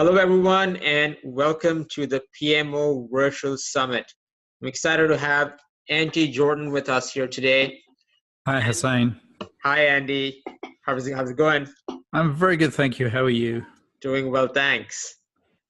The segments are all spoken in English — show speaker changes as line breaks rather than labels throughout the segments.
Hello, everyone, and welcome to the PMO Virtual Summit. I'm excited to have Andy Jordan with us here today.
Hi, Hussein.
Hi, Andy. How's it going?
I'm very good, thank you. How are you?
Doing well, thanks.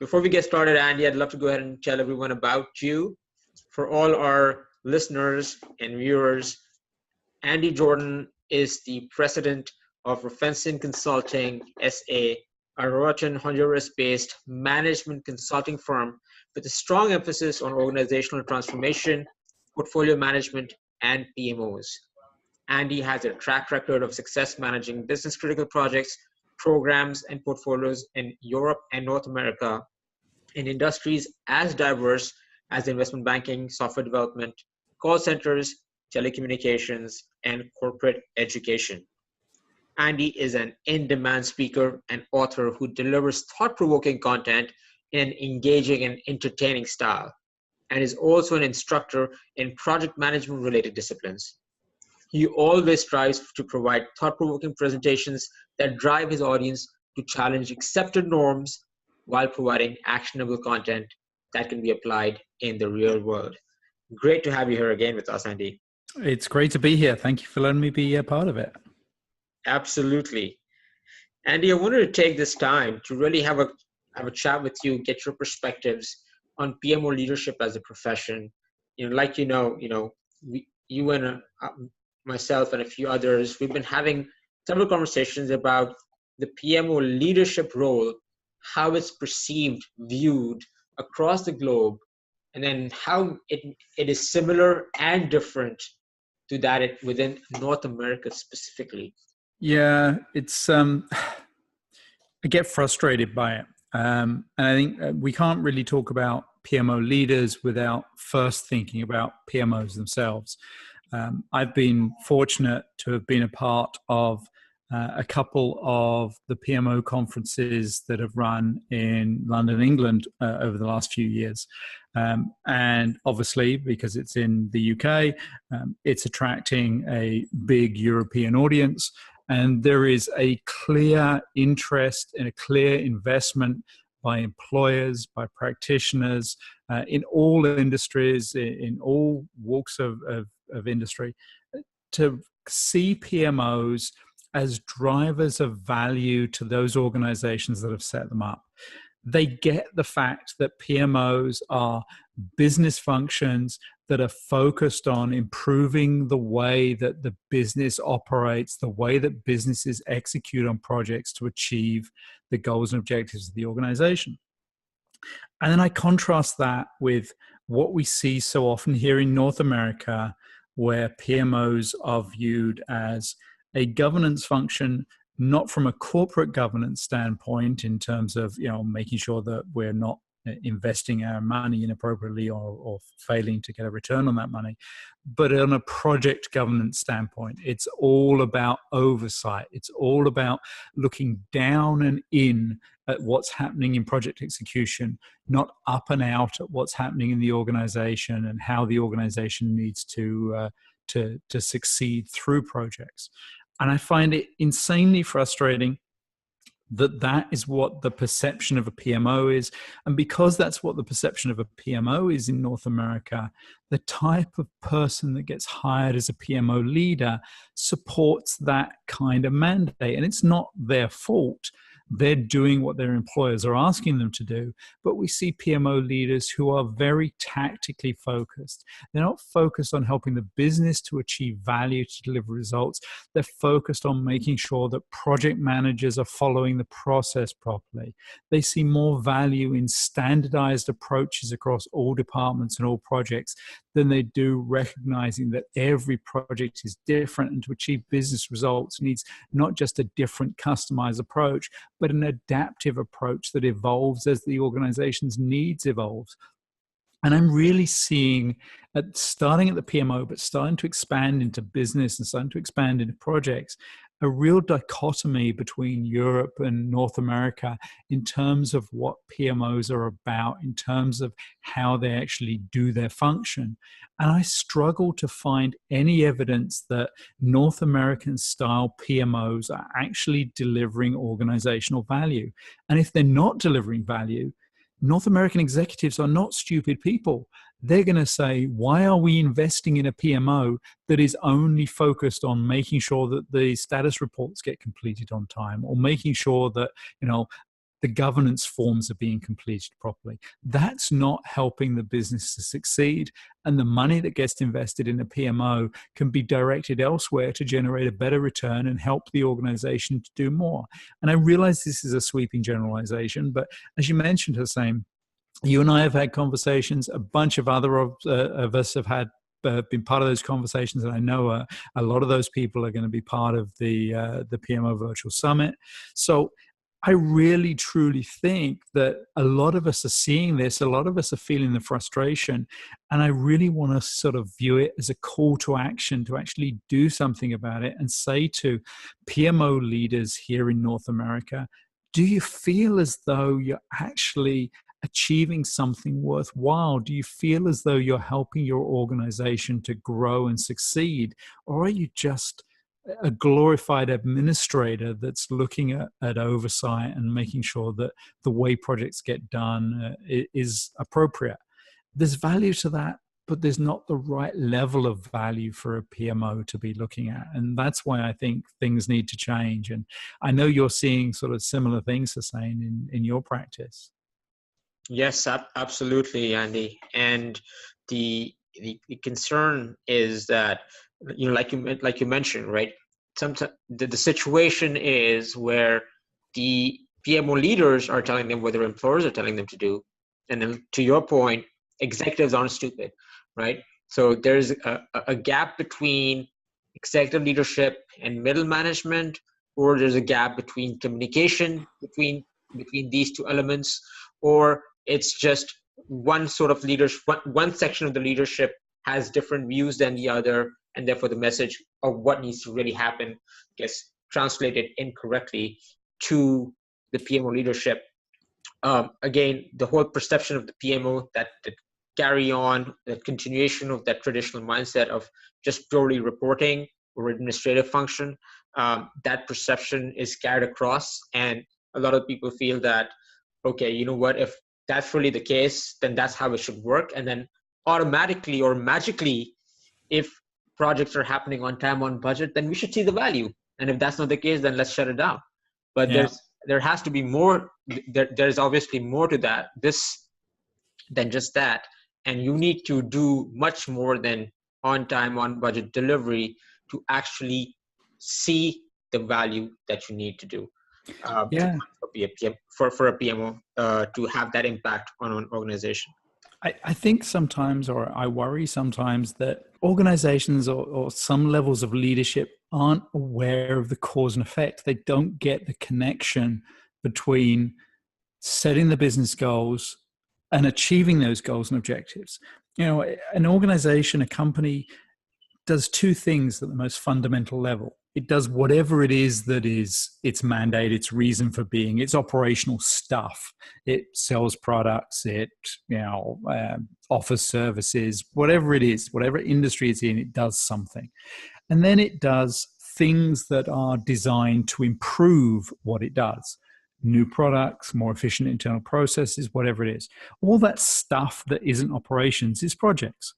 Before we get started, Andy, I'd love to go ahead and tell everyone about you. For all our listeners and viewers, Andy Jordan is the president of Refenson Consulting SA, a Roatan, Honduras-based management consulting firm with a strong emphasis on organizational transformation, portfolio management, and PMOs. Andy has a track record of success managing business-critical projects, programs, and portfolios in Europe and North America in industries as diverse as investment banking, software development, call centers, telecommunications, and corporate education. Andy is an in-demand speaker and author who delivers thought-provoking content in an engaging and entertaining style, and is also an instructor in project management-related disciplines. He always strives to provide thought-provoking presentations that drive his audience to challenge accepted norms while providing actionable content that can be applied in the real world. Great to have you here again with us, Andy.
It's great to be here. Thank you for letting me be a part of it.
Absolutely. Andy, I wanted to take this time to really have a chat with you, get your perspectives on PMO leadership as a profession. You and myself and a few others, we've been having several conversations about the PMO leadership role, how it's perceived, viewed across the globe, and then how it is similar and different to that within North America specifically.
Yeah, it's I get frustrated by it. And I think we can't really talk about PMO leaders without first thinking about PMOs themselves. I've been fortunate to have been a part of a couple of the PMO conferences that have run in London, England over the last few years. And obviously, because it's in the UK, it's attracting a big European audience. And there is a clear interest and a clear investment by employers, by practitioners, in all industries, in all walks of industry, to see PMOs as drivers of value to those organizations that have set them up. They get the fact that PMOs are business functions that are focused on improving the way that the business operates, the way that businesses execute on projects to achieve the goals and objectives of the organization. And then I contrast that with what we see so often here in North America, where PMOs are viewed as a governance function, not from a corporate governance standpoint in terms of, making sure that we're not investing our money inappropriately or failing to get a return on that money, but on a project governance standpoint. It's all about oversight. It's all about looking down and in at what's happening in project execution, not up and out at what's happening in the organization and how the organization needs to succeed through projects. And I find it insanely frustrating that is what the perception of a PMO is. And because that's what the perception of a PMO is in North America, the type of person that gets hired as a PMO leader supports that kind of mandate. And it's not their fault. They're doing what their employers are asking them to do. But we see PMO leaders who are very tactically focused. They're not focused on helping the business to achieve value, to deliver results. They're focused on making sure that project managers are following the process properly. They see more value in standardized approaches across all departments and all projects than they do recognizing that every project is different, and to achieve business results needs not just a different customized approach, but an adaptive approach that evolves as the organization's needs evolve. And I'm really seeing, starting at the PMO, but starting to expand into business and starting to expand into projects, a real dichotomy between Europe and North America in terms of what PMOs are about, in terms of how they actually do their function. And I struggle to find any evidence that North American style PMOs are actually delivering organizational value. And if they're not delivering value, North American executives are not stupid people. They're going to say, why are we investing in a PMO that is only focused on making sure that the status reports get completed on time, or making sure that, the governance forms are being completed properly? That's not helping the business to succeed. And the money that gets invested in a PMO can be directed elsewhere to generate a better return and help the organization to do more. And I realize this is a sweeping generalization, but as you mentioned, Hussein, you and I have had conversations. A bunch of other of us have been part of those conversations, and I know a lot of those people are going to be part of the PMO Virtual Summit. So I really, truly think that a lot of us are seeing this. A lot of us are feeling the frustration. And I really want to sort of view it as a call to action to actually do something about it and say to PMO leaders here in North America, do you feel as though you're actually achieving something worthwhile? Do you feel as though you're helping your organization to grow and succeed? Or are you just a glorified administrator that's looking at oversight and making sure that the way projects get done is appropriate? There's value to that, but there's not the right level of value for a PMO to be looking at. And that's why I think things need to change. And I know you're seeing sort of similar things, Hussein, in your practice.
Yes, absolutely, Andy. And the concern is that, like you mentioned, right? Sometimes the situation is where the PMO leaders are telling them what their employers are telling them to do, and then to your point, executives aren't stupid, right? So there's a gap between executive leadership and middle management, or there's a gap between communication between these two elements, or it's just one sort of leadership, one section of the leadership has different views than the other, and therefore the message of what needs to really happen gets translated incorrectly to the PMO leadership. Again, the whole perception of the PMO that carry on, the continuation of that traditional mindset of just purely reporting or administrative function, that perception is carried across, and a lot of people feel that, okay, you know what, if that's really the case, then that's how it should work. And then automatically or magically, if projects are happening on time, on budget, then we should see the value. And if that's not the case, then let's shut it down. But there has to be more. There's obviously more to that, than just that. And you need to do much more than on time, on budget delivery to actually see the value that you need to do. For a PMO to have that impact on an organization.
I think sometimes, or I worry sometimes, that organizations or some levels of leadership aren't aware of the cause and effect. They don't get the connection between setting the business goals and achieving those goals and objectives. An organization, a company, does two things at the most fundamental level. It does whatever it is that is its mandate, its reason for being, its operational stuff. It sells products, it offers services, whatever it is, whatever industry it's in, it does something. And then it does things that are designed to improve what it does. New products, more efficient internal processes, whatever it is. All that stuff that isn't operations is projects.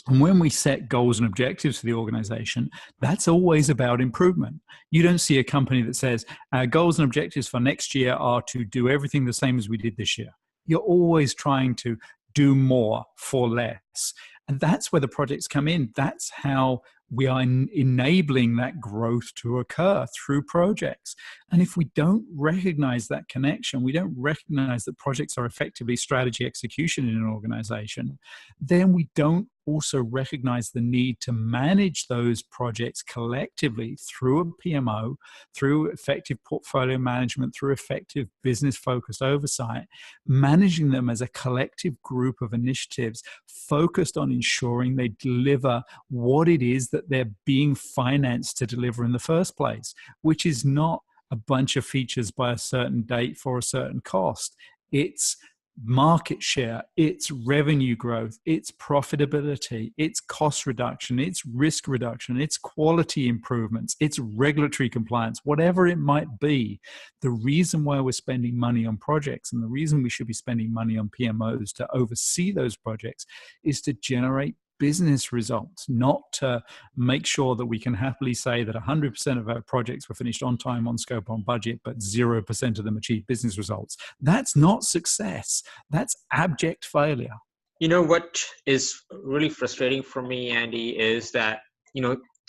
And when we set goals and objectives for the organization, that's always about improvement. You don't see a company that says, our goals and objectives for next year are to do everything the same as we did this year. You're always trying to do more for less. And that's where the projects come in. That's how we are enabling that growth to occur through projects. And if we don't recognize that connection, we don't recognize that projects are effectively strategy execution in an organization, then we don't also recognize the need to manage those projects collectively through a PMO, through effective portfolio management, through effective business focused oversight, managing them as a collective group of initiatives focused on ensuring they deliver what it is that they're being financed to deliver in the first place, which is not a bunch of features by a certain date for a certain cost. It's market share, it's revenue growth, it's profitability, it's cost reduction, it's risk reduction, it's quality improvements, it's regulatory compliance, whatever it might be. The reason why we're spending money on projects and the reason we should be spending money on PMOs to oversee those projects is to generate business results, not to make sure that we can happily say that 100% of our projects were finished on time, on scope, on budget, but 0% of them achieved business results. That's not success. That's abject failure.
You know, what is really frustrating for me, Andy, is that,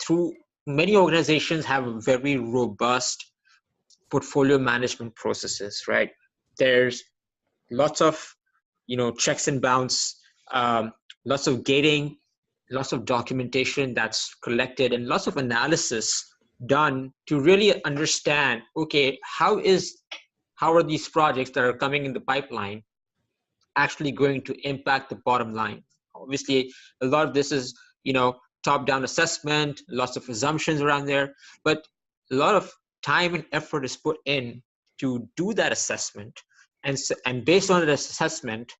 through many organizations have a very robust portfolio management processes, right? There's lots of, checks and bounce, lots of gating, lots of documentation that's collected, and lots of analysis done to really understand, okay, how are these projects that are coming in the pipeline actually going to impact the bottom line? Obviously, a lot of this is, top-down assessment, lots of assumptions around there, but a lot of time and effort is put in to do that assessment. And based on that assessment,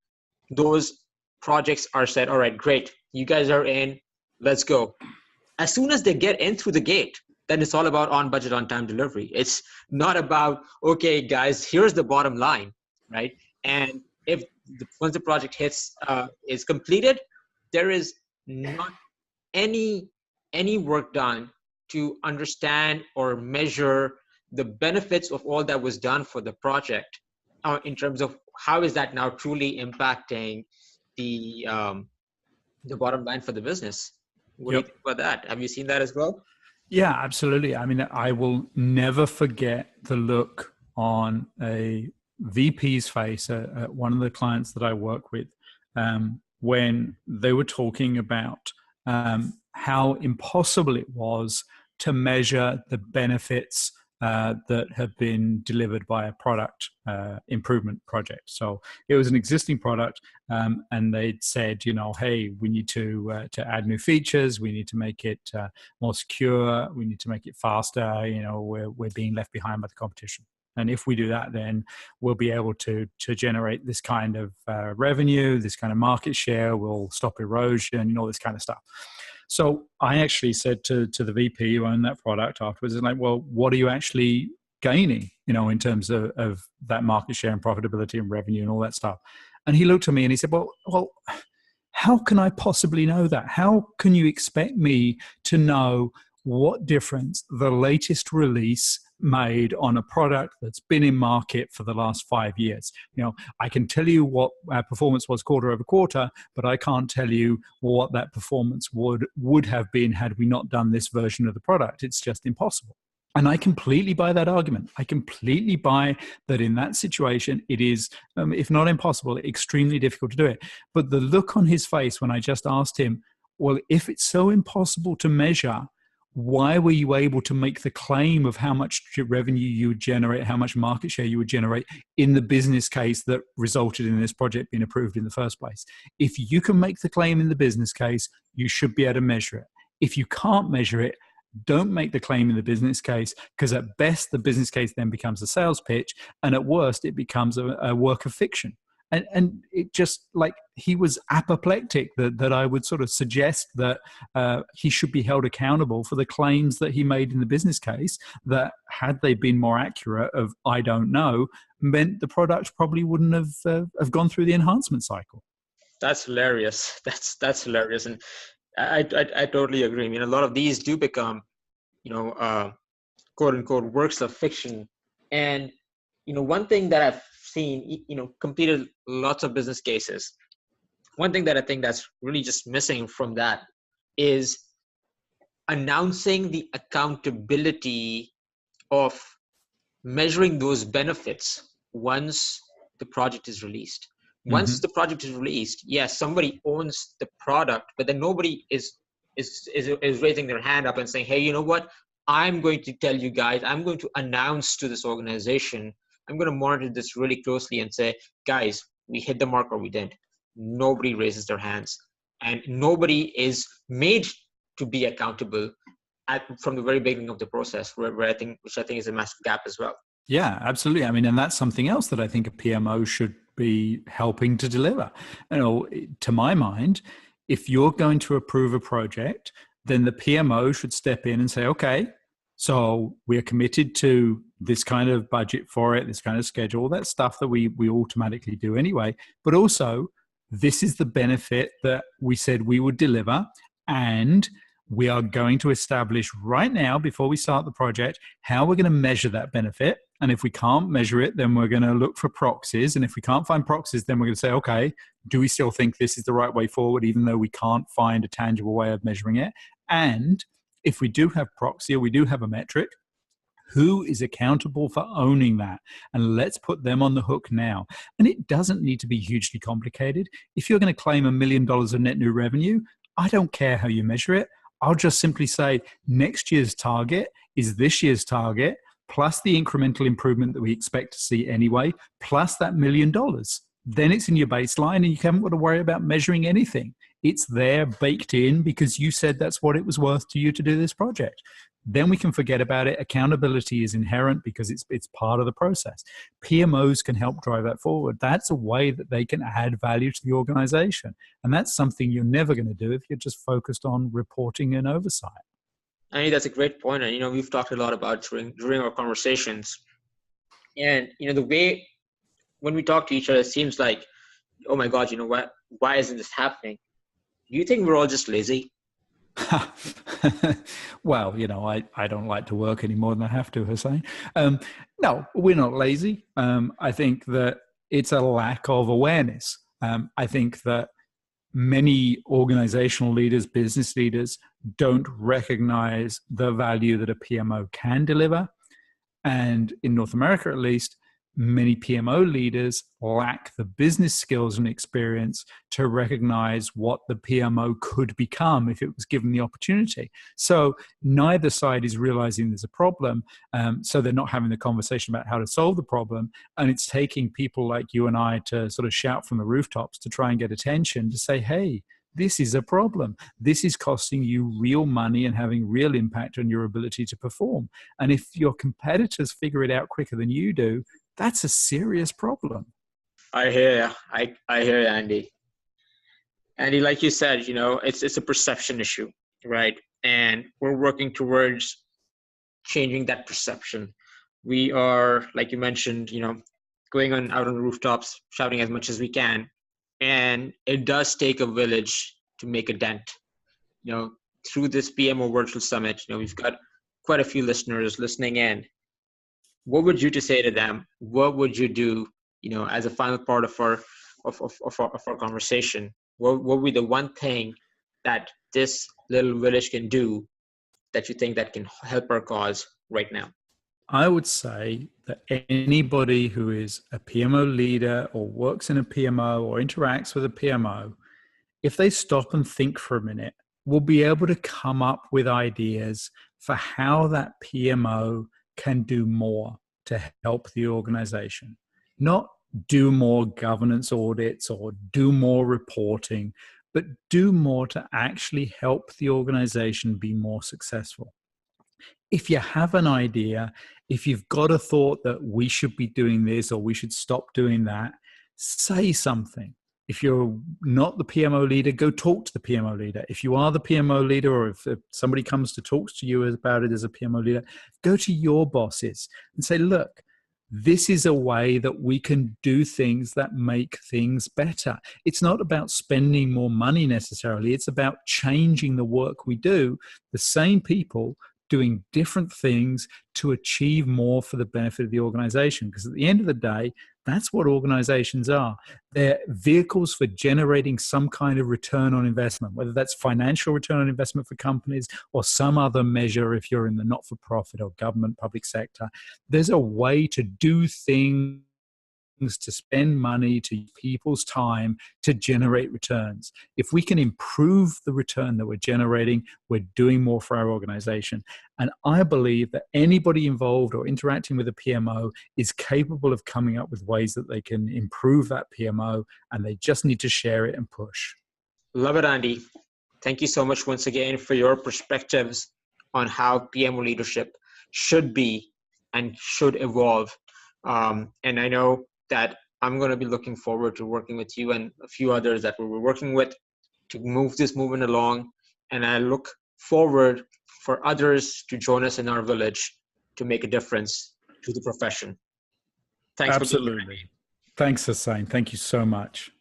those projects are said, all right, great, you guys are in, let's go. As soon as they get in through the gate, then it's all about on budget, on time delivery. It's not about, okay, guys, here's the bottom line, right? And once the project is completed, there is not any work done to understand or measure the benefits of all that was done for the project, in terms of how is that now truly impacting the bottom line for the business. What do you think about that? Have you seen that as well?
Yeah, absolutely. I mean, I will never forget the look on a VP's face at one of the clients that I work with, when they were talking about how impossible it was to measure the benefits that have been delivered by a product improvement project. So it was an existing product, and they'd said, hey, we need to add new features, we need to make it more secure, we need to make it faster. We're being left behind by the competition. And if we do that, then we'll be able to generate this kind of revenue, this kind of market share, we'll stop erosion, all this kind of stuff. So I actually said to the VP who owned that product afterwards, like, well, what are you actually gaining, in terms of that market share and profitability and revenue and all that stuff? And he looked at me and he said, well, how can I possibly know that? How can you expect me to know what difference the latest release made on a product that's been in market for the last 5 years? I can tell you what our performance was quarter over quarter, but I can't tell you what that performance would have been had we not done this version of the product. It's just impossible. And I completely buy that argument. I completely buy that in that situation, it is, if not impossible, extremely difficult to do it. But the look on his face when I just asked him, well, if it's so impossible to measure, why were you able to make the claim of how much revenue you would generate, how much market share you would generate in the business case that resulted in this project being approved in the first place? If you can make the claim in the business case, you should be able to measure it. If you can't measure it, don't make the claim in the business case, because at best the business case then becomes a sales pitch, and at worst it becomes a work of fiction. And it just, like, he was apoplectic that I would sort of suggest that he should be held accountable for the claims that he made in the business case, that had they been more accurate of I don't know, meant the product probably wouldn't have gone through the enhancement cycle.
That's hilarious. That's hilarious. And I totally agree. I mean, a lot of these do become, quote unquote, works of fiction. And, one thing that I've seen, completed lots of business cases. One thing that I think that's really just missing from that is announcing the accountability of measuring those benefits once the project is released. Once the project is released, yes, somebody owns the product, but then nobody is raising their hand up and saying, hey, you know what? I'm going to tell you guys, I'm going to announce to this organization, I'm going to monitor this really closely and say, guys, we hit the mark or we didn't. Nobody raises their hands, and nobody is made to be accountable from the very beginning of the process, which I think is a massive gap as well.
Yeah, absolutely. I mean, and that's something else that I think a PMO should be helping to deliver. You know, to my mind, if you're going to approve a project, then the PMO should step in and say, okay, so we're committed to this kind of budget for it, this kind of schedule, that stuff that we automatically do anyway. But also, this is the benefit that we said we would deliver, and we are going to establish right now, before we start the project, how we're going to measure that benefit. And if we can't measure it, then we're going to look for proxies. And if we can't find proxies, then we're going to say, okay, do we still think this is the right way forward, even though we can't find a tangible way of measuring it? And if we do have proxy, or we do have a metric, who is accountable for owning that? And let's put them on the hook now. And it doesn't need to be hugely complicated. If you're going to claim $1 million of net new revenue, I don't care how you measure it. I'll just simply say next year's target is this year's target, plus the incremental improvement that we expect to see anyway, plus that $1 million. Then it's in your baseline and you haven't got to worry about measuring anything. It's there baked in because you said that's what it was worth to you to do this project. Then we can forget about it. Accountability is inherent because it's part of the process. PMOs can help drive that forward. That's a way that they can add value to the organization. And that's something you're never going to do if you're just focused on reporting and oversight.
I think that's a great point. And, we've talked a lot about during our conversations. And, the way when we talk to each other, it seems like, oh my God, what? Why isn't this happening? Do you think we're all just lazy?
Well, I don't like to work any more than I have to, Hussein. No, we're not lazy. I think that it's a lack of awareness. I think that many organizational leaders, business leaders, don't recognize the value that a PMO can deliver. And in North America, at least, many PMO leaders lack the business skills and experience to recognize what the PMO could become if it was given the opportunity. So neither side is realizing there's a problem. So they're not having the conversation about how to solve the problem. And it's taking people like you and I to sort of shout from the rooftops to try and get attention to say, hey, this is a problem. This is costing you real money and having real impact on your ability to perform. And if your competitors figure it out quicker than you do, that's a serious problem.
I hear you. I hear you, Andy. Andy, like you said, it's a perception issue, right? And we're working towards changing that perception. We are, like you mentioned, going out on the rooftops, shouting as much as we can. And it does take a village to make a dent. Through this PMO Virtual Summit, we've got quite a few listeners listening in. What would you to say to them? What would you do, as a final part of our conversation? What would be the one thing that this little village can do that you think that can help our cause right now?
I would say that anybody who is a PMO leader or works in a PMO or interacts with a PMO, if they stop and think for a minute, will be able to come up with ideas for how that PMO can do more to help the organization. Not do more governance audits or do more reporting, but do more to actually help the organization be more successful. If you have an idea, if you've got a thought that we should be doing this or we should stop doing that, say something. If you're not the PMO leader, go talk to the PMO leader. If you are the PMO leader, or if somebody comes to talk to you about it as a PMO leader, go to your bosses and say, look, this is a way that we can do things that make things better. It's not about spending more money necessarily. It's about changing the work we do. The same people doing different things to achieve more for the benefit of the organization. Because at the end of the day, that's what organizations are. They're vehicles for generating some kind of return on investment, whether that's financial return on investment for companies or some other measure if you're in the not-for-profit or government, public sector. There's a way to do things to spend money, to use people's time to generate returns. If we can improve the return that we're generating, we're doing more for our organization. And I believe that anybody involved or interacting with a PMO is capable of coming up with ways that they can improve that PMO, and they just need to share it and push.
Love it, Andy. Thank you so much once again for your perspectives on how PMO leadership should be and should evolve. And I know that I'm going to be looking forward to working with you and a few others that we're working with to move this movement along. And I look forward for others to join us in our village to make a difference to the profession. Thanks.
Absolutely. Thanks, Hussain. Thank you so much.